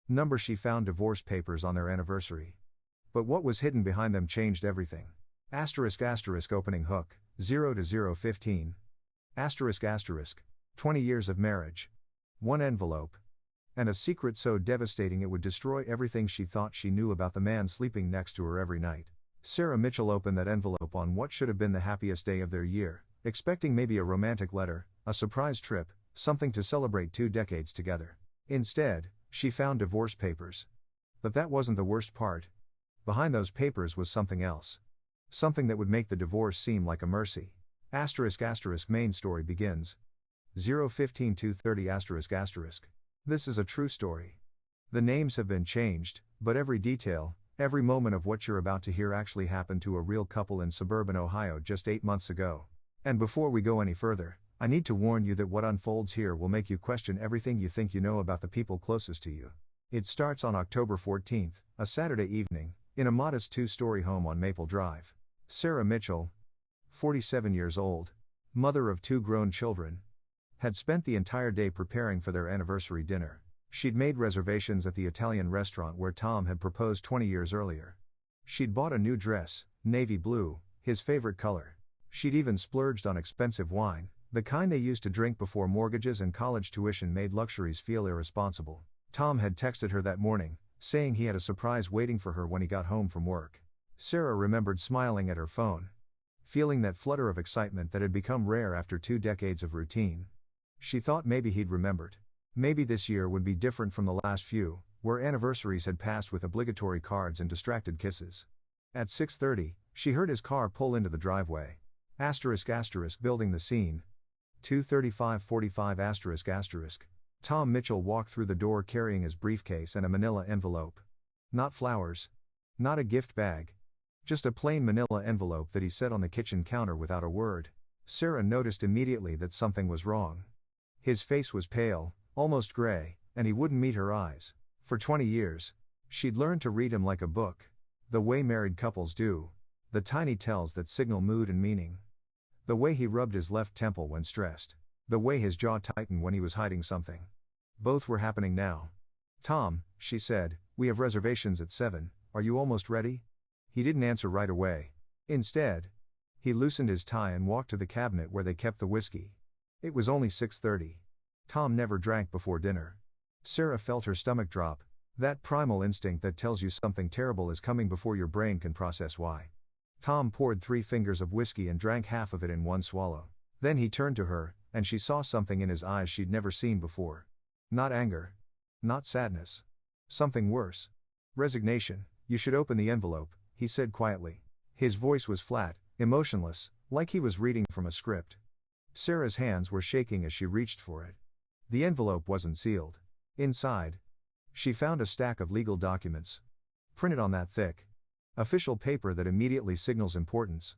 Number she found divorce papers on their anniversary. But what was hidden behind them changed everything. Asterisk asterisk opening hook, 0 to 015. Asterisk asterisk. 20 years of marriage. One envelope. And a secret so devastating it would destroy everything she thought she knew about the man sleeping next to her every night. Sarah Mitchell opened that envelope on what should have been the happiest day of their year, expecting maybe a romantic letter, a surprise trip, something to celebrate 2 decades together. Instead, she found divorce papers. But that wasn't the worst part. Behind those papers was something else. Something that would make the divorce seem like a mercy. Asterisk asterisk main story begins. 015-230 asterisk asterisk. This is a true story. The names have been changed, but every detail, every moment of what you're about to hear actually happened to a real couple in suburban Ohio just 8 months ago. And before we go any further, I need to warn you that what unfolds here will make you question everything you think you know about the people closest to you. It starts on October 14th, a Saturday evening, in a modest 2-story home on Maple Drive. Sarah Mitchell, 47 years old, mother of 2 grown children, had spent the entire day preparing for their anniversary dinner. She'd made reservations at the Italian restaurant where Tom had proposed 20 years earlier. She'd bought a new dress, navy blue, his favorite color. She'd even splurged on expensive wine, the kind they used to drink before mortgages and college tuition made luxuries feel irresponsible. Tom had texted her that morning, saying he had a surprise waiting for her when he got home from work. Sarah remembered smiling at her phone, feeling that flutter of excitement that had become rare after 2 decades of routine. She thought maybe he'd remembered. Maybe this year would be different from the last few, where anniversaries had passed with obligatory cards and distracted kisses. At 6:30, she heard his car pull into the driveway. Asterisk asterisk building the scene. 2:35:45 asterisk asterisk. Tom Mitchell walked through the door carrying his briefcase and a manila envelope. Not flowers. Not a gift bag. Just a plain manila envelope that he set on the kitchen counter without a word. Sarah noticed immediately that something was wrong. His face was pale, almost gray, and he wouldn't meet her eyes. For 20 years, she'd learned to read him like a book. The way married couples do. The tiny tells that signal mood and meaning. The way he rubbed his left temple when stressed. The way his jaw tightened when he was hiding something. Both were happening now. Tom, she said, we have reservations at 7, are you almost ready? He didn't answer right away. Instead, he loosened his tie and walked to the cabinet where they kept the whiskey. It was only 6:30. Tom never drank before dinner. Sarah felt her stomach drop, that primal instinct that tells you something terrible is coming before your brain can process why. Tom poured 3 fingers of whiskey and drank half of it in one swallow. Then he turned to her, and she saw something in his eyes she'd never seen before. Not anger. Not sadness. Something worse. Resignation. You should open the envelope, he said quietly. His voice was flat, emotionless, like he was reading from a script. Sarah's hands were shaking as she reached for it. The envelope wasn't sealed. Inside, she found a stack of legal documents. Printed on that thick, official paper that immediately signals importance.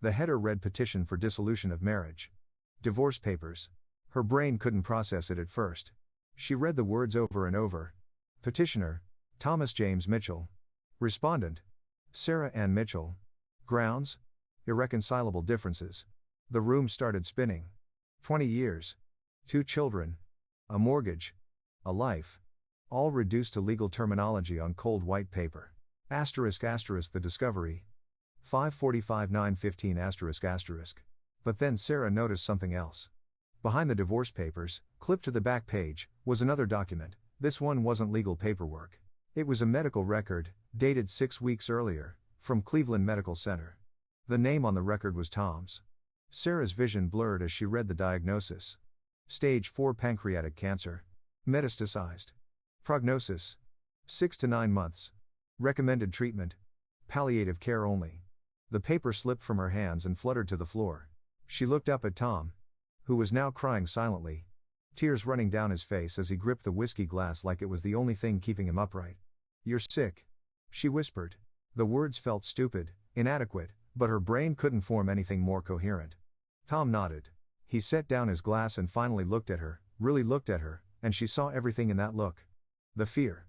The header read Petition for Dissolution of Marriage. Divorce papers. Her brain couldn't process it at first. She read the words over and over. Petitioner, Thomas James Mitchell. Respondent, Sarah Ann Mitchell. Grounds, irreconcilable differences. The room started spinning. 20 years. 2 children. A mortgage. A life. All reduced to legal terminology on cold white paper. Asterisk asterisk the discovery. 5:45-9:15 asterisk asterisk. But then Sarah noticed something else. Behind the divorce papers, clipped to the back page, was another document. This one wasn't legal paperwork. It was a medical record, dated 6 weeks earlier, from Cleveland Medical Center. The name on the record was Tom's. Sarah's vision blurred as she read the diagnosis. Stage 4 pancreatic cancer. Metastasized. Prognosis: 6 to 9 months. Recommended treatment: palliative care only. The paper slipped from her hands and fluttered to the floor. She looked up at Tom, who was now crying silently, tears running down his face as he gripped the whiskey glass like it was the only thing keeping him upright. You're sick, she whispered. The words felt stupid, inadequate, but her brain couldn't form anything more coherent. Tom nodded. He set down his glass and finally looked at her, really looked at her, and she saw everything in that look. The fear.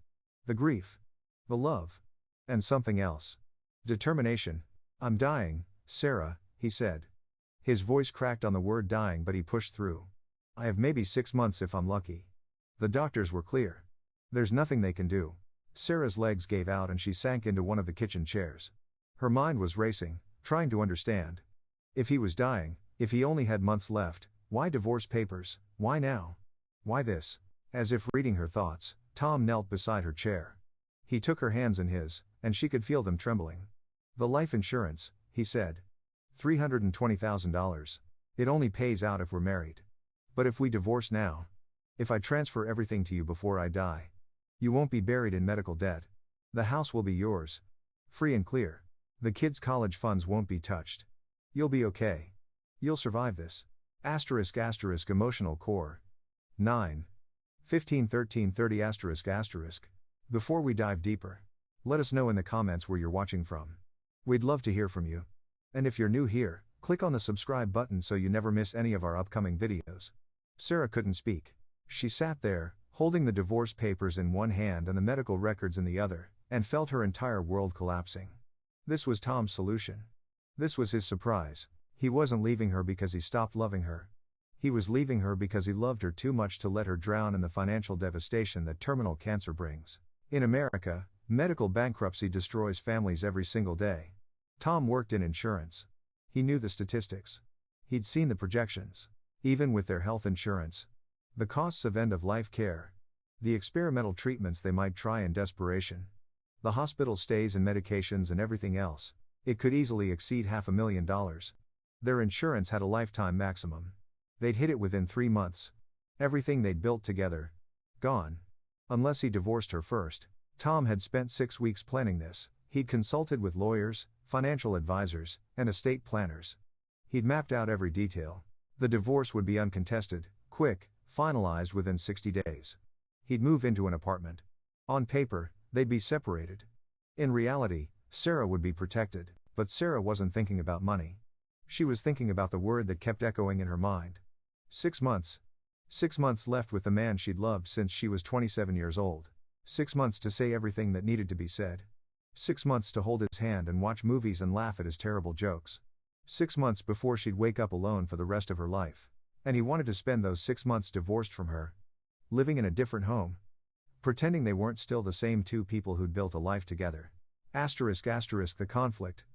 The grief. The love. And something else. Determination. I'm dying, Sarah, he said. His voice cracked on the word dying, but he pushed through. I have maybe 6 months if I'm lucky. The doctors were clear. There's nothing they can do. Sarah's legs gave out and she sank into one of the kitchen chairs. Her mind was racing, trying to understand. If he was dying, if he only had months left, why divorce papers, why now? Why this? As if reading her thoughts, Tom knelt beside her chair. He took her hands in his, and she could feel them trembling. The life insurance, he said. $320,000. It only pays out if we're married. But if we divorce now? If I transfer everything to you before I die? You won't be buried in medical debt. The house will be yours. Free and clear. The kids' college funds won't be touched. You'll be okay. You'll survive this. Asterisk asterisk emotional core. 9. 15 13 30 asterisk asterisk. Before we dive deeper, let us know in the comments where you're watching from. We'd love to hear from you. And if you're new here, click on the subscribe button so you never miss any of our upcoming videos. Sarah couldn't speak. She sat there, holding the divorce papers in one hand and the medical records in the other, and felt her entire world collapsing. This was Tom's solution. This was his surprise. He wasn't leaving her because he stopped loving her. He was leaving her because he loved her too much to let her drown in the financial devastation that terminal cancer brings. In America, medical bankruptcy destroys families every single day. Tom worked in insurance. He knew the statistics. He'd seen the projections. Even with their health insurance, the costs of end-of-life care, the experimental treatments they might try in desperation, the hospital stays and medications and everything else, it could easily exceed $500,000. Their insurance had a lifetime maximum. They'd hit it within 3 months. Everything they'd built together, gone. Unless he divorced her first. Tom had spent 6 weeks planning this. He'd consulted with lawyers, financial advisors, and estate planners. He'd mapped out every detail. The divorce would be uncontested, quick, finalized within 60 days. He'd move into an apartment. On paper, they'd be separated. In reality, Sarah would be protected, but Sarah wasn't thinking about money. She was thinking about the word that kept echoing in her mind. 6 months. 6 months left with the man she'd loved since she was 27 years old. 6 months to say everything that needed to be said. 6 months to hold his hand and watch movies and laugh at his terrible jokes. 6 months before she'd wake up alone for the rest of her life. And he wanted to spend those 6 months divorced from her. Living in a different home. Pretending they weren't still the same two people who'd built a life together. Asterisk asterisk the conflict.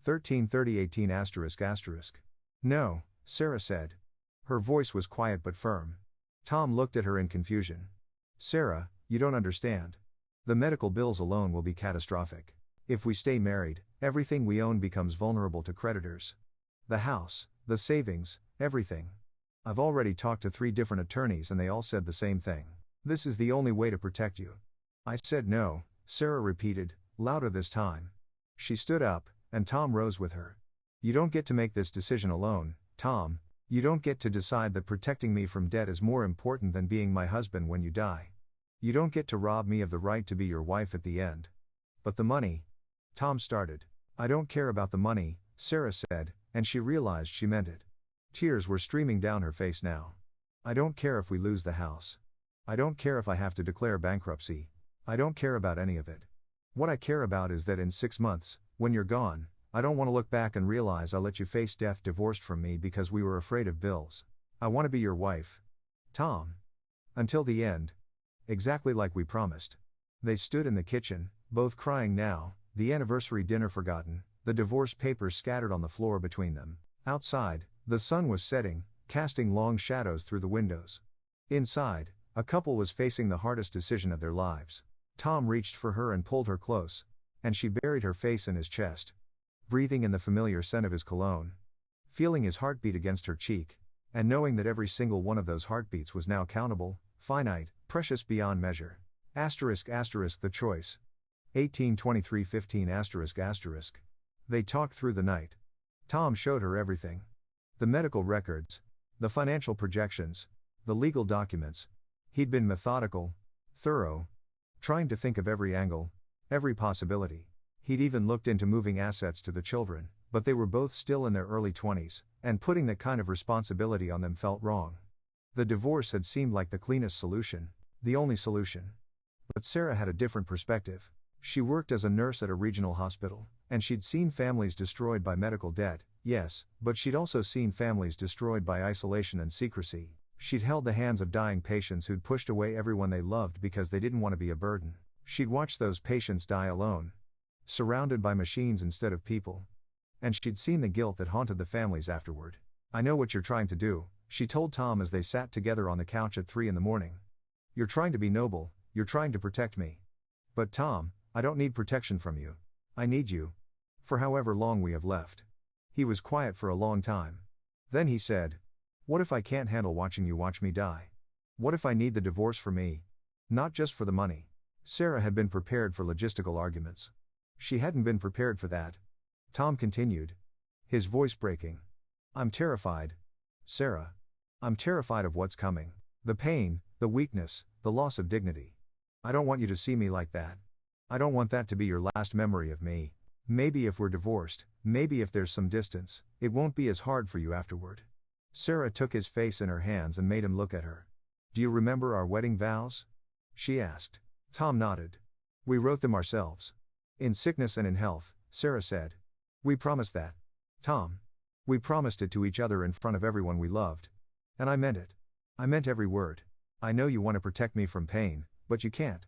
13/30/18 asterisk asterisk. No, Sarah said. Her voice was quiet but firm. Tom looked at her in confusion. Sarah, you don't understand. The medical bills alone will be catastrophic. If we stay married, everything we own becomes vulnerable to creditors. The house, the savings, everything. I've already talked to 3 different attorneys and they all said the same thing. This is the only way to protect you. I said no, Sarah repeated, louder this time. She stood up, and Tom rose with her. You don't get to make this decision alone, Tom. You don't get to decide that protecting me from debt is more important than being my husband when you die. You don't get to rob me of the right to be your wife at the end. But the money. Tom started. I don't care about the money, Sarah said, and she realized she meant it. Tears were streaming down her face now. I don't care if we lose the house. I don't care if I have to declare bankruptcy. I don't care about any of it. What I care about is that in 6 months, when you're gone, I don't want to look back and realize I let you face death divorced from me because we were afraid of bills. I want to be your wife. Tom. Until the end. Exactly like we promised. They stood in the kitchen, both crying now, the anniversary dinner forgotten, the divorce papers scattered on the floor between them. Outside, the sun was setting, casting long shadows through the windows. Inside, a couple was facing the hardest decision of their lives. Tom reached for her and pulled her close, and she buried her face in his chest, breathing in the familiar scent of his cologne, feeling his heartbeat against her cheek, and knowing that every single one of those heartbeats was now countable, finite, precious beyond measure. Asterisk asterisk the choice. 18/23/15 asterisk asterisk. They talked through the night. Tom showed her everything. The medical records, the financial projections, the legal documents. He'd been methodical, thorough, trying to think of every angle, every possibility. He'd even looked into moving assets to the children, but they were both still in their early 20s, and putting that kind of responsibility on them felt wrong. The divorce had seemed like the cleanest solution, the only solution. But Sarah had a different perspective. She worked as a nurse at a regional hospital, and she'd seen families destroyed by medical debt, yes, but she'd also seen families destroyed by isolation and secrecy. She'd held the hands of dying patients who'd pushed away everyone they loved because they didn't want to be a burden. She'd watched those patients die alone, surrounded by machines instead of people. And she'd seen the guilt that haunted the families afterward. "I know what you're trying to do," she told Tom as they sat together on the couch at 3 a.m. "You're trying to be noble, you're trying to protect me. But Tom, I don't need protection from you. I need you. For however long we have left." He was quiet for a long time. Then he said, "What if I can't handle watching you watch me die? What if I need the divorce for me? Not just for the money." Sarah had been prepared for logistical arguments. She hadn't been prepared for that. Tom continued, his voice breaking. "I'm terrified. Sarah. I'm terrified of what's coming. The pain, the weakness, the loss of dignity. I don't want you to see me like that. I don't want that to be your last memory of me. Maybe if we're divorced, maybe if there's some distance, it won't be as hard for you afterward." Sarah took his face in her hands and made him look at her. "Do you remember our wedding vows?" she asked. Tom nodded. "We wrote them ourselves. In sickness and in health," Sarah said. "We promised that. Tom. We promised it to each other in front of everyone we loved. And I meant it. I meant every word. I know you want to protect me from pain, but you can't.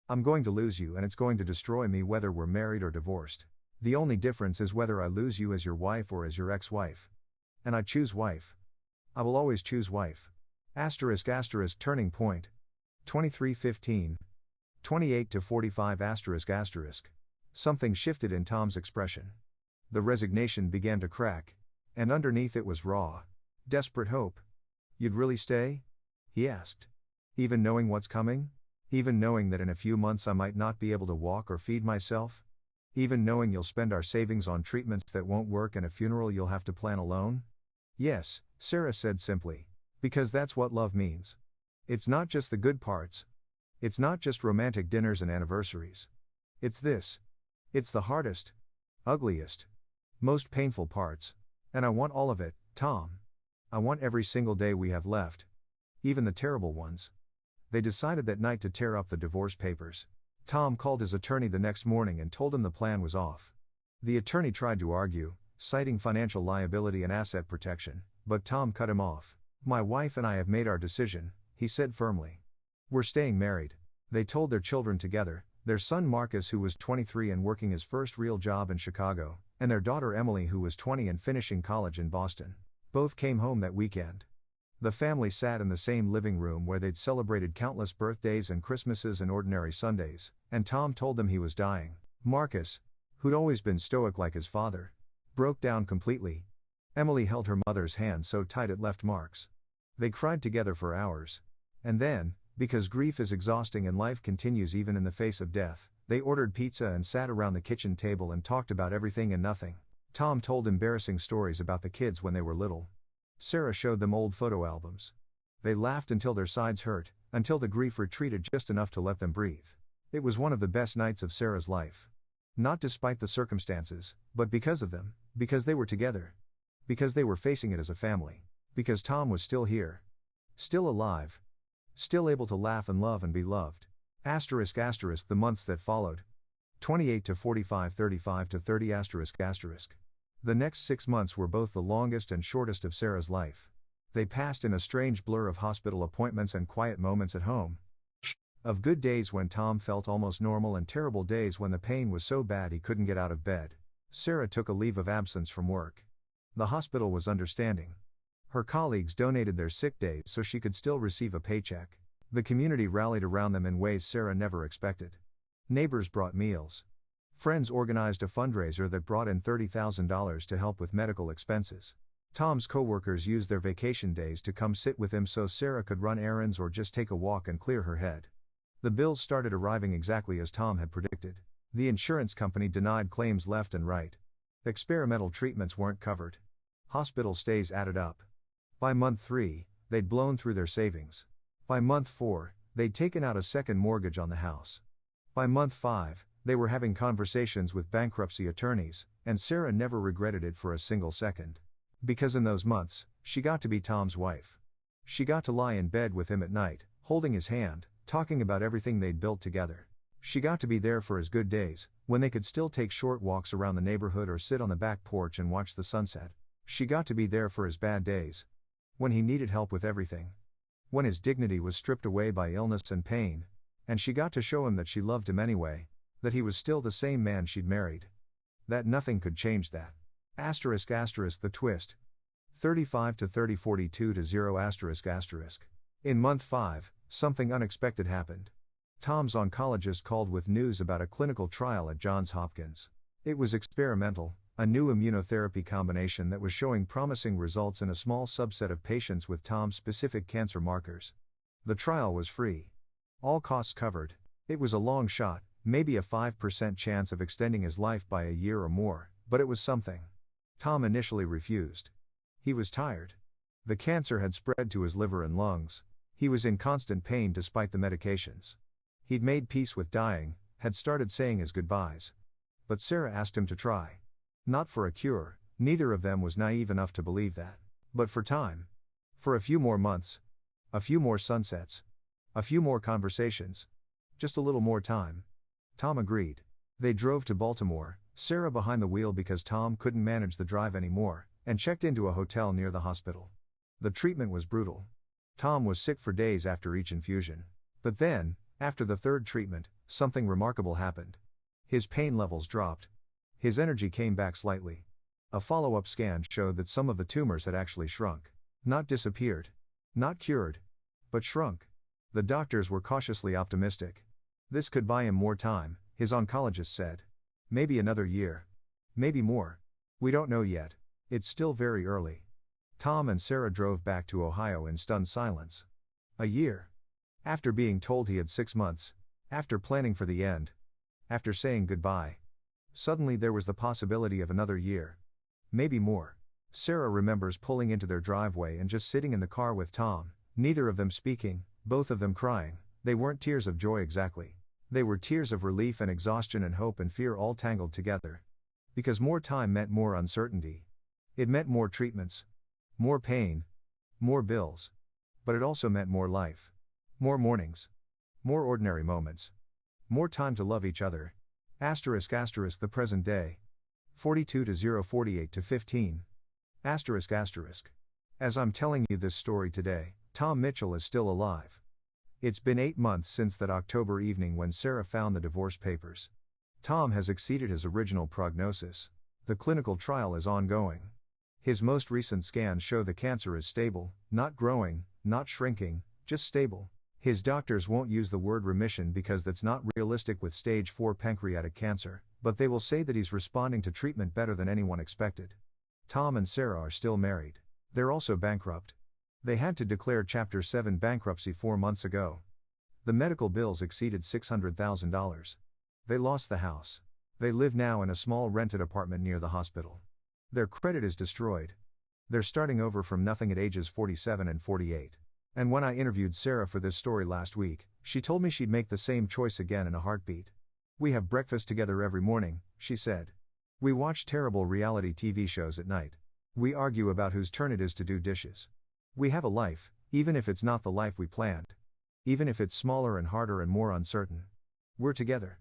I'm going to lose you and it's going to destroy me whether we're married or divorced. The only difference is whether I lose you as your wife or as your ex-wife. And I choose wife. I will always choose wife. *** turning point. 23:15. 28-45 ***. Something shifted in Tom's expression. The resignation began to crack. And underneath it was raw, desperate hope. "You'd really stay?" he asked. "Even knowing what's coming? Even knowing that in a few months I might not be able to walk or feed myself? Even knowing you'll spend our savings on treatments that won't work and a funeral you'll have to plan alone?" "Yes," Sarah said simply. "Because that's what love means. It's not just the good parts. It's not just romantic dinners and anniversaries. It's this. It's the hardest, ugliest, most painful parts. And I want all of it, Tom. I want every single day we have left. Even the terrible ones." They decided that night to tear up the divorce papers. Tom called his attorney the next morning and told him the plan was off. The attorney tried to argue, citing financial liability and asset protection, but Tom cut him off. "My wife and I have made our decision," he said firmly. "We're staying married." They told their children together, their son Marcus, who was 23 and working his first real job in Chicago, and their daughter Emily, who was 20 and finishing college in Boston. Both came home that weekend. The family sat in the same living room where they'd celebrated countless birthdays and Christmases and ordinary Sundays, and Tom told them he was dying. Marcus, who'd always been stoic like his father, broke down completely. Emily held her mother's hand so tight it left marks. They cried together for hours. And then, because grief is exhausting and life continues even in the face of death, they ordered pizza and sat around the kitchen table and talked about everything and nothing. Tom told embarrassing stories about the kids when they were little. Sarah showed them old photo albums. They laughed until their sides hurt, until the grief retreated just enough to let them breathe. It was one of the best nights of Sarah's life. Not despite the circumstances, but because of them, because they were together. Because they were facing it as a family. Because Tom was still here. Still alive. Still able to laugh and love and be loved. ***, the months that followed. 28-45 35-30 ***. The next 6 months were both the longest and shortest of Sarah's life. They passed in a strange blur of hospital appointments and quiet moments at home. Of good days when Tom felt almost normal and terrible days when the pain was so bad he couldn't get out of bed. Sarah took a leave of absence from work. The hospital was understanding. Her colleagues donated their sick days so she could still receive a paycheck. The community rallied around them in ways Sarah never expected. Neighbors brought meals. Friends organized a fundraiser that brought in $30,000 to help with medical expenses. Tom's coworkers used their vacation days to come sit with him so Sarah could run errands or just take a walk and clear her head. The bills started arriving exactly as Tom had predicted. The insurance company denied claims left and right. Experimental treatments weren't covered. Hospital stays added up. By month 3, they'd blown through their savings. By month 4, they'd taken out a second mortgage on the house. By month 5, they were having conversations with bankruptcy attorneys, and Sarah never regretted it for a single second. Because in those months, she got to be Tom's wife. She got to lie in bed with him at night, holding his hand, talking about everything they'd built together. She got to be there for his good days, when they could still take short walks around the neighborhood or sit on the back porch and watch the sunset. She got to be there for his bad days, when he needed help with everything. When his dignity was stripped away by illness and pain, and she got to show him that she loved him anyway, that he was still the same man she'd married. That nothing could change that. Asterisk asterisk the twist. 35 to 30 42 to 0 asterisk asterisk. In month 5, something unexpected happened. Tom's oncologist called with news about a clinical trial at Johns Hopkins. It was experimental, a new immunotherapy combination that was showing promising results in a small subset of patients with Tom's specific cancer markers. The trial was free. All costs covered. It was a long shot, maybe a 5% chance of extending his life by a year or more, but it was something. Tom initially refused. He was tired. The cancer had spread to his liver and lungs. He was in constant pain despite the medications. He'd made peace with dying, had started saying his goodbyes. But Sarah asked him to try. Not for a cure, neither of them was naive enough to believe that. But for time. For a few more months. A few more sunsets. A few more conversations. Just a little more time. Tom agreed. They drove to Baltimore, Sarah behind the wheel because Tom couldn't manage the drive anymore, and checked into a hotel near the hospital. The treatment was brutal. Tom was sick for days after each infusion. But then, after the third treatment, something remarkable happened. His pain levels dropped. His energy came back slightly. A follow-up scan showed that some of the tumors had actually shrunk. Not disappeared. Not cured. But shrunk. The doctors were cautiously optimistic. This could buy him more time, his oncologist said. Maybe another year. Maybe more. We don't know yet. It's still very early. Tom and Sarah drove back to Ohio in stunned silence. A year. After being told he had 6 months. After planning for the end. After saying goodbye. Suddenly there was the possibility of another year. Maybe more. Sarah remembers pulling into their driveway and just sitting in the car with Tom, neither of them speaking, both of them crying. They weren't tears of joy exactly. They were tears of relief and exhaustion and hope and fear all tangled together. Because more time meant more uncertainty. It meant more treatments. More pain. More bills. But it also meant more life. More mornings. More ordinary moments. More time to love each other. Asterisk asterisk the present day. 42 to 0 48 to 15. Asterisk asterisk. As I'm telling you this story today, Tom Mitchell is still alive. It's been 8 months since that October evening when Sarah found the divorce papers. Tom has exceeded his original prognosis. The clinical trial is ongoing. His most recent scans show the cancer is stable, not growing, not shrinking, just stable. His doctors won't use the word remission because that's not realistic with stage 4 pancreatic cancer, but they will say that he's responding to treatment better than anyone expected. Tom and Sarah are still married. They're also bankrupt. They had to declare Chapter 7 bankruptcy 4 months ago. The medical bills exceeded $600,000. They lost the house. They live now in a small rented apartment near the hospital. Their credit is destroyed. They're starting over from nothing at ages 47 and 48. And when I interviewed Sarah for this story last week, she told me she'd make the same choice again in a heartbeat. We have breakfast together every morning, she said. We watch terrible reality TV shows at night. We argue about whose turn it is to do dishes. We have a life, even if it's not the life we planned. Even if it's smaller and harder and more uncertain. We're together.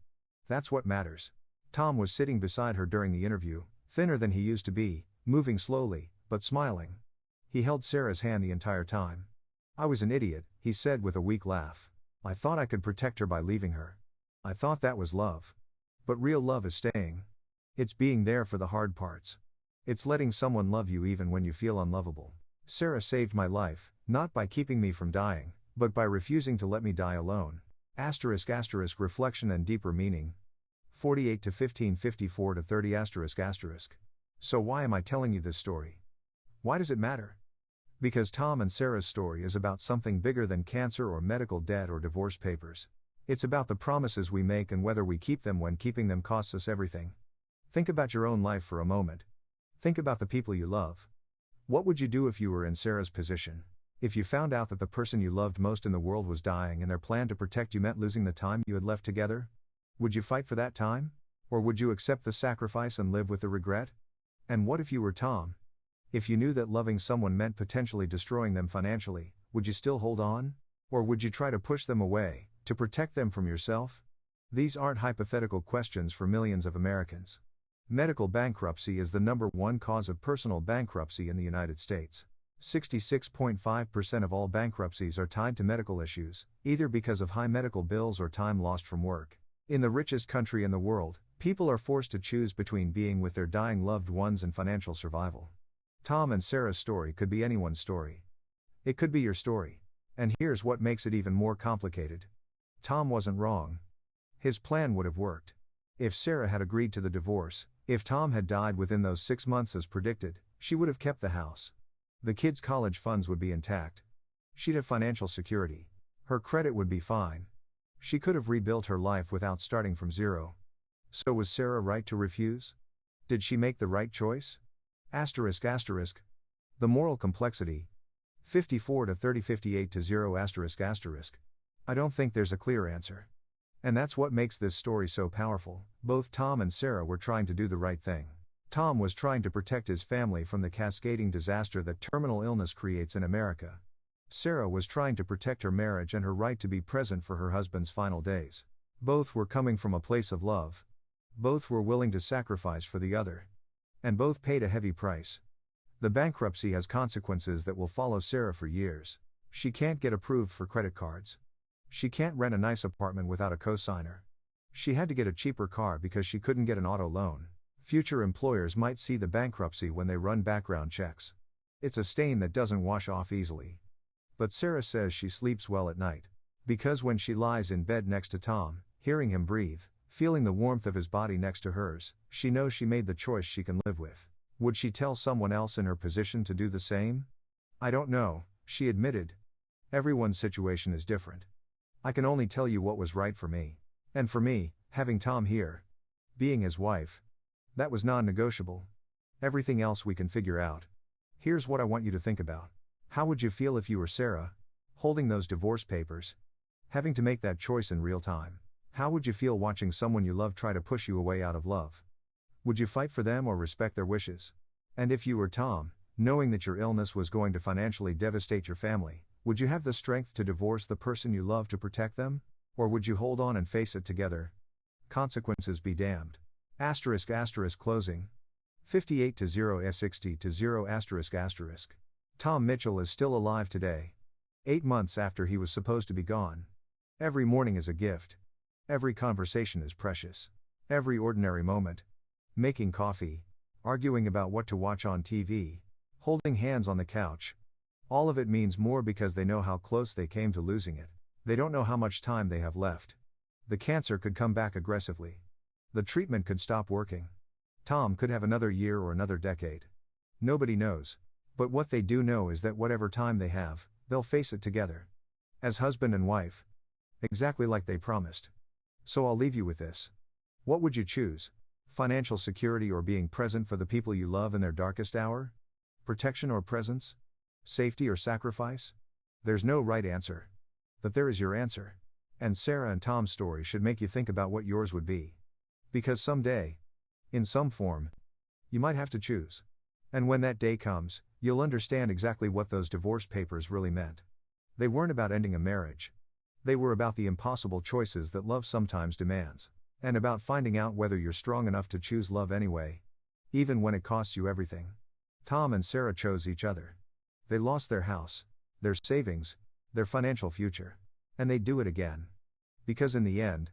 That's what matters. Tom was sitting beside her during the interview, thinner than he used to be, moving slowly, but smiling. He held Sarah's hand the entire time. I was an idiot, he said with a weak laugh. I thought I could protect her by leaving her. I thought that was love. But real love is staying. It's being there for the hard parts. It's letting someone love you even when you feel unlovable. Sarah saved my life, not by keeping me from dying, but by refusing to let me die alone. Asterisk asterisk reflection and deeper meaning. 48 to 15 54 to 30 asterisk asterisk. So why am I telling you this story? Why does it matter? Because Tom and Sarah's story is about something bigger than cancer or medical debt or divorce papers. It's about the promises we make and whether we keep them when keeping them costs us everything. Think about your own life for a moment. Think about the people you love. What would you do if you were in Sarah's position? If you found out that the person you loved most in the world was dying and their plan to protect you meant losing the time you had left together? Would you fight for that time? Or would you accept the sacrifice and live with the regret? And what if you were Tom? If you knew that loving someone meant potentially destroying them financially, would you still hold on? Or would you try to push them away, to protect them from yourself? These aren't hypothetical questions for millions of Americans. Medical bankruptcy is the #1 cause of personal bankruptcy in the United States. 66.5% of all bankruptcies are tied to medical issues, either because of high medical bills or time lost from work. In the richest country in the world, people are forced to choose between being with their dying loved ones and financial survival. Tom and Sarah's story could be anyone's story. It could be your story. And here's what makes it even more complicated. Tom wasn't wrong. His plan would have worked. If Sarah had agreed to the divorce, if Tom had died within those 6 months as predicted, she would have kept the house. The kids' college funds would be intact. She'd have financial security. Her credit would be fine. She could have rebuilt her life without starting from zero. So was Sarah right to refuse? Did she make the right choice? Asterisk asterisk. The moral complexity. 54 to 30 58 to 0 asterisk asterisk. I don't think there's a clear answer. And that's what makes this story so powerful. Both Tom and Sarah were trying to do the right thing. Tom was trying to protect his family from the cascading disaster that terminal illness creates in America. Sarah was trying to protect her marriage and her right to be present for her husband's final days. Both were coming from a place of love. Both were willing to sacrifice for the other. And both paid a heavy price. The bankruptcy has consequences that will follow Sarah for years. She can't get approved for credit cards. She can't rent a nice apartment without a co-signer. She had to get a cheaper car because she couldn't get an auto loan. Future employers might see the bankruptcy when they run background checks. It's a stain that doesn't wash off easily. But Sarah says she sleeps well at night. Because when she lies in bed next to Tom, hearing him breathe, feeling the warmth of his body next to hers, she knows she made the choice she can live with. Would she tell someone else in her position to do the same? I don't know, she admitted. Everyone's situation is different. I can only tell you what was right for me. And for me, having Tom here, being his wife, that was non-negotiable. Everything else we can figure out. Here's what I want you to think about. How would you feel if you were Sarah, holding those divorce papers, having to make that choice in real time? How would you feel watching someone you love try to push you away out of love? Would you fight for them or respect their wishes? And if you were Tom, knowing that your illness was going to financially devastate your family, would you have the strength to divorce the person you love to protect them? Or would you hold on and face it together? Consequences be damned. Asterisk asterisk closing. 58 to 0 60 to 0 asterisk asterisk. Tom Mitchell is still alive today. 8 months after he was supposed to be gone. Every morning is a gift. Every conversation is precious. Every ordinary moment. Making coffee. Arguing about what to watch on TV. Holding hands on the couch. All of it means more because they know how close they came to losing it. They don't know how much time they have left. The cancer could come back aggressively. The treatment could stop working. Tom could have another year or another decade. Nobody knows. But what they do know is that whatever time they have, they'll face it together. As husband and wife. Exactly like they promised. So I'll leave you with this. What would you choose? Financial security or being present for the people you love in their darkest hour? Protection or presence? Safety or sacrifice? There's no right answer. But there is your answer. And Sarah and Tom's story should make you think about what yours would be. Because someday, in some form, you might have to choose. And when that day comes, you'll understand exactly what those divorce papers really meant. They weren't about ending a marriage. They were about the impossible choices that love sometimes demands. And about finding out whether you're strong enough to choose love anyway. Even when it costs you everything. Tom and Sarah chose each other. They lost their house, their savings, their financial future. And they'd do it again. Because in the end,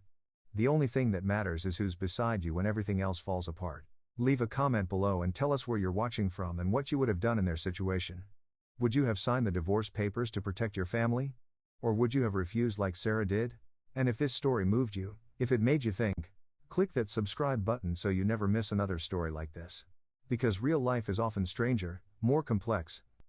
the only thing that matters is who's beside you when everything else falls apart. Leave a comment below and tell us where you're watching from and what you would have done in their situation. Would you have signed the divorce papers to protect your family? Or would you have refused like Sarah did? And if this story moved you, if it made you think, click that subscribe button so you never miss another story like this. Because real life is often stranger, more complex,